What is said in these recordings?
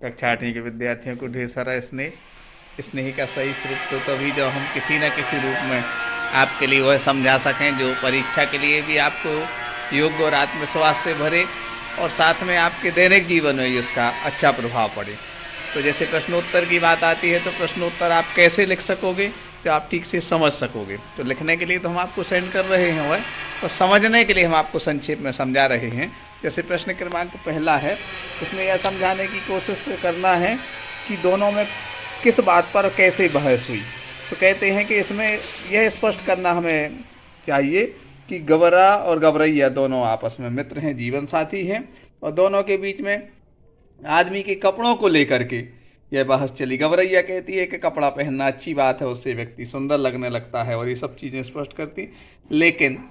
कक्षा 8वीं के विद्यार्थियों को ढेर सारा स्नेह। स्नेह का सही स्वरूप तो तभी जब हम किसी न किसी रूप में आपके लिए वह समझा सकें जो परीक्षा के लिए भी आपको योग्य और आत्मविश्वास से भरे, और साथ में आपके दैनिक जीवन में भी उसका अच्छा प्रभाव पड़े। तो जैसे प्रश्नोत्तर की बात आती है तो प्रश्नोत्तर आप कैसे लिख सकोगे, तो आप ठीक से समझ सकोगे। तो लिखने के लिए तो हम आपको सेंड कर रहे हैं वह, और समझने के लिए हम आपको संक्षेप में समझा रहे हैं। जैसे प्रश्न क्रमांक पहला है, इसमें यह समझाने की कोशिश करना है कि दोनों में किस बात पर कैसे बहस हुई। तो कहते हैं कि इसमें यह स्पष्ट करना हमें चाहिए कि गबरा और गबरैया दोनों आपस में मित्र हैं, जीवन साथी हैं, और दोनों के बीच में आदमी के कपड़ों को लेकर के यह बहस चली। गबरैया कहती है कि कपड़ा पहनना अच्छी बात है, उससे व्यक्ति सुंदर लगने लगता है, और ये सब चीज़ें स्पष्ट करती। लेकिन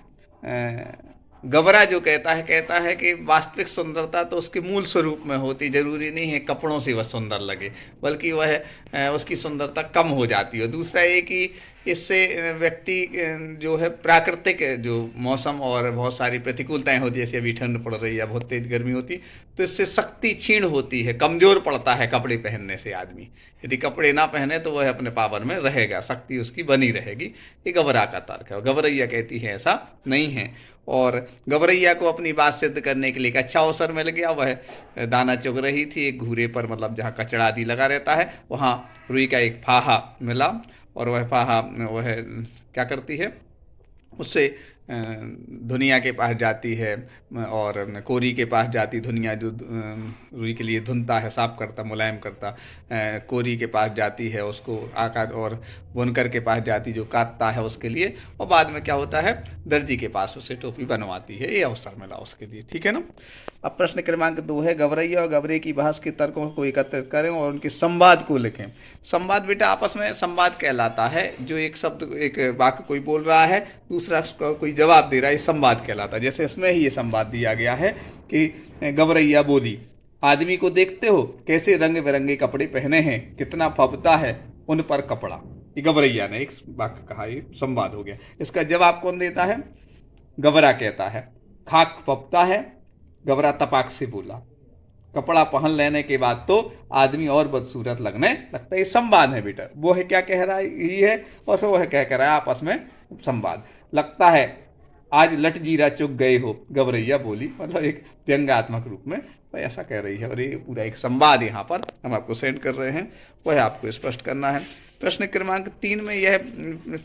गबरा जो कहता है कि वास्तविक सुंदरता तो उसके मूल स्वरूप में होती, जरूरी नहीं है कपड़ों से वह सुंदर लगे, बल्कि वह उसकी सुंदरता कम हो जाती है। दूसरा ये कि इससे व्यक्ति जो है प्राकृतिक जो मौसम और बहुत सारी प्रतिकूलताएं होती है, जैसे अभी ठंड पड़ रही है, बहुत तेज गर्मी होती, तो इससे शक्ति क्षीण होती है, कमजोर पड़ता है कपड़े पहनने से आदमी। यदि कपड़े ना पहने तो वह अपने पावर में रहेगा, शक्ति उसकी बनी रहेगी। ये गबरा का तर्क है। गबरैया कहती है ऐसा नहीं है, और गबरैया को अपनी बात सिद्ध करने के लिए एक अच्छा अवसर मिल गया। वह दाना चुग रही थी एक घूरे पर, मतलब जहाँ कचड़ा आदि लगा रहता है, वहाँ रुई का एक फाहा मिला, और वह फाहा वह क्या करती है, उससे धुनिया के पास जाती है, और कोरी के पास जाती। धुनिया जो रुई के लिए धुनता है, साफ करता, मुलायम करता, कोरी के पास जाती है उसको आकार, और बुनकर के पास जाती जो काटता है उसके लिए, और बाद में क्या होता है, दर्जी के पास उसे टोपी बनवाती है। ये अवसर मिला उसके लिए, ठीक है ना। अब प्रश्न क्रमांक 2 है, गबरैया और गबरे की बहस के तर्कों को एकत्रित करें और उनके संवाद को लिखें। संवाद बेटा आपस में संवाद कहलाता है, जो एक शब्द एक वाक्य कोई बोल रहा है, दूसरा कोई जवाब दे रहा है, ये संवाद कहलाता है। जैसे इसमें ही ये संवाद दिया गया है कि गबरैया बोली, आदमी को देखते हो कैसे रंग बिरंगे कपड़े पहने हैं, कितना फबता है उन पर कपड़ा। ये गबरैया ने एक वाक्य कहा, ये संवाद हो गया। इसका जवाब कौन देता है, गबरा कहता है खाक फबता है। गबरा तपाक से बोला, कपड़ा पहन लेने के बाद तो आदमी और बदसूरत लगने लगता है। ये संवाद है बेटा, वो है क्या कह रहा है ये है, और फिर वो है क्या कह रहा है, आपस में संवाद। लगता है आज लट जीरा चुग गए हो, गबरैया बोली, मतलब एक व्यंग्यात्मक रूप में तो ऐसा कह रही है। और ये पूरा एक संवाद यहाँ पर हम आपको सेंड कर रहे हैं, वह आपको स्पष्ट करना है। प्रश्न क्रमांक 3 में यह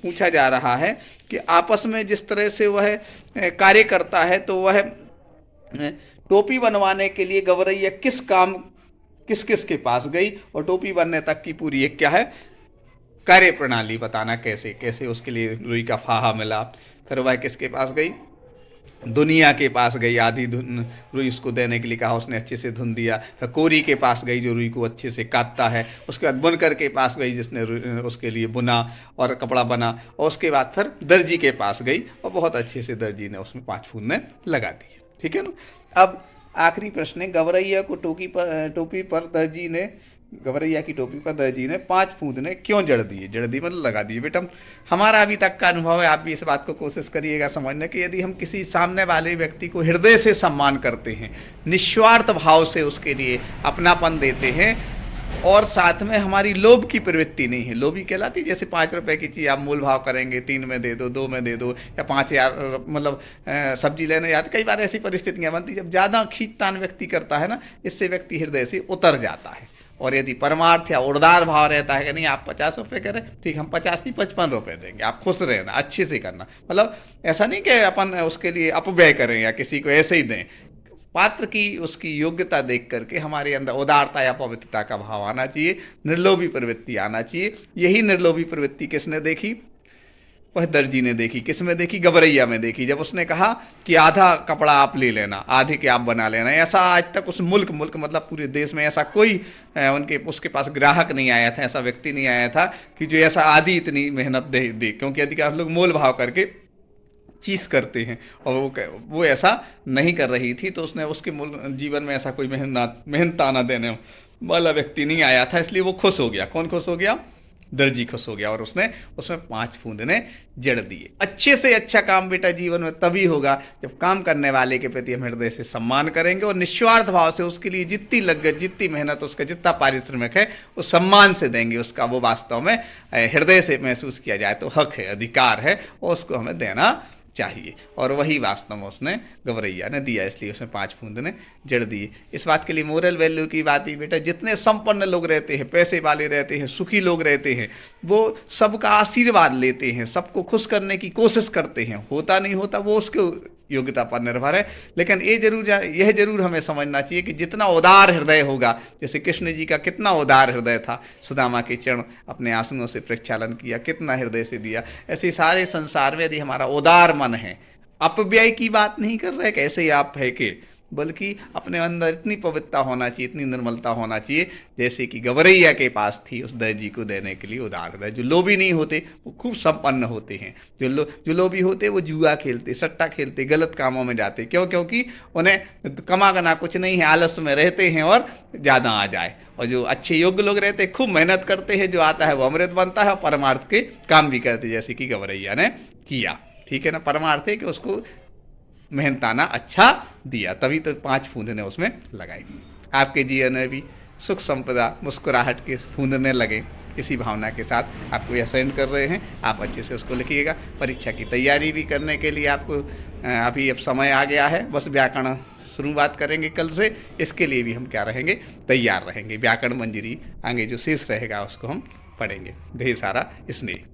पूछा जा रहा है कि आपस में जिस तरह से वह कार्य करता है, तो वह टोपी बनवाने के लिए गबरैया किस किस के पास गई, और टोपी बनने तक की पूरी एक क्या है कार्य प्रणाली बताना, कैसे कैसे उसके लिए रुई का फाहा मिला। फिर वह किसके पास गई, दुनिया के पास गई, आधी रुई उसको देने के लिए कहा, उसने अच्छे से धुन दिया। फिर कोरी के पास गई जो रुई को अच्छे से काटता है। उसके बाद बुनकर के पास गई जिसने उसके लिए बुना और कपड़ा बना। और उसके बाद फिर दर्जी के पास गई, और बहुत अच्छे से दर्जी ने उसमें 5 फूंदे लगा दी, ठीक है ना। अब आखिरी प्रश्न है, गबरैया को टोपी पर दर्जी ने, गबरैया की टोपी पर दर्जी ने 5 फूंदने क्यों जड़ दिए। जड़ दी मतलब लगा दिए। बेटा हमारा अभी तक का अनुभव है, आप भी इस बात को कोशिश करिएगा समझने कि यदि हम किसी सामने वाले व्यक्ति को हृदय से सम्मान करते हैं, निस्वार्थ भाव से उसके लिए अपनापन देते हैं, और साथ में हमारी लोभ की प्रवृत्ति नहीं है। लोभी कहलाती, जैसे 5 रुपए की चीज़ आप मूल भाव करेंगे, 3 में दे दो, 2 में दे दो, या 5,000 मतलब सब्जी लेने जाते। कई बार ऐसी परिस्थितियां बनती जब ज़्यादा खींचतान व्यक्ति करता है ना, इससे व्यक्ति हृदय से उतर जाता है। और यदि परमार्थ या उदार भाव रहता है कि नहीं आप 50 रुपये करें, ठीक हम 50 नहीं 55 रुपये देंगे, आप खुश रहना, अच्छे से करना, मतलब ऐसा नहीं कि अपन उसके लिए अपव्यय करें या किसी को ऐसे ही दें। पात्र की उसकी योग्यता देख करके हमारे अंदर उदारता या पवित्रता का भाव आना चाहिए, निर्लोभी प्रवृत्ति आना चाहिए। यही निर्लोभी प्रवृत्ति किसने देखी, वह दर्जी ने देखी। किस में देखी, गबरैया में देखी। जब उसने कहा कि आधा कपड़ा आप ले लेना, आधे के आप बना लेना। ऐसा आज तक उस मुल्क मतलब पूरे देश में ऐसा कोई उसके पास ग्राहक नहीं आया था, ऐसा व्यक्ति नहीं आया था कि जो ऐसा आधी इतनी मेहनत दे। क्योंकि अधिकांश लोग मोल भाव करके चीज करते हैं, और वो ऐसा नहीं कर रही थी। तो उसने उसके जीवन में ऐसा कोई मेहनताना देने वाला व्यक्ति नहीं आया था, इसलिए वो खुश हो गया। कौन खुश हो गया, दर्जी खुश हो गया और उसने उसमें 5 फूंदने जड़ दिए। अच्छे से अच्छा काम बेटा जीवन में तभी होगा जब काम करने वाले के प्रति हम हृदय से सम्मान करेंगे और निस्वार्थ भाव से उसके लिए जितनी लगत, जितनी मेहनत, उसका जितना पारिश्रमिक है वो सम्मान से देंगे। उसका वो वास्तव में हृदय से महसूस किया जाए तो हक है, अधिकार है, और उसको हमें देना चाहिए। और वही वास्तव में उसने गवरैया ने दिया, इसलिए उसने 5 फूंदने जड़ दिए। इस बात के लिए मोरल वैल्यू की बात ही बेटा, जितने संपन्न लोग रहते हैं, पैसे वाले रहते हैं, सुखी लोग रहते हैं, वो सबका आशीर्वाद लेते हैं, सबको खुश करने की कोशिश करते हैं। होता नहीं होता वो उसके योग्यता पर निर्भर है, लेकिन यह जरूर हमें समझना चाहिए कि जितना उदार हृदय होगा, जैसे कृष्ण जी का कितना उदार हृदय था, सुदामा के चरण अपने आंसुओं से प्रक्षालन किया, कितना हृदय से दिया। ऐसे सारे संसार में यदि हमारा उदार मन है, अपव्यय की बात नहीं कर रहे कि ऐसे ही आप फेंके, बल्कि अपने अंदर इतनी पवित्रता होना चाहिए, इतनी निर्मलता होना चाहिए जैसे कि गवरैया के पास थी उस दर्जी को देने के लिए उदार हृदय। जो लोभी नहीं होते वो खूब संपन्न होते हैं, जो लोभी होते वो जुआ खेलते, सट्टा खेलते, गलत कामों में जाते। क्यों? क्योंकि उन्हें कमा करना कुछ नहीं है, आलस में रहते हैं और ज़्यादा आ जाए। और जो अच्छे योग्य लोग रहते हैं, खूब मेहनत करते हैं, जो आता है वो अमृत बनता है और परमार्थ के काम भी करते, जैसे कि गवरैया ने किया। ठीक है ना, परमार्थ है कि उसको मेहनताना अच्छा दिया, तभी तो 5 फूंदने उसमें लगाई। आपके जीवन में भी सुख संपदा, मुस्कुराहट के फूंदने लगे, इसी भावना के साथ आपको यह सेंड कर रहे हैं। आप अच्छे से उसको लिखिएगा। परीक्षा की तैयारी भी करने के लिए आपको अभी अब समय आ गया है, बस व्याकरण शुरुआत करेंगे कल से। इसके लिए भी हम क्या रहेंगे, तैयार रहेंगे। व्याकरण मंजरी आगे जो शेष रहेगा उसको हम पढ़ेंगे। ढेर सारा स्नेह।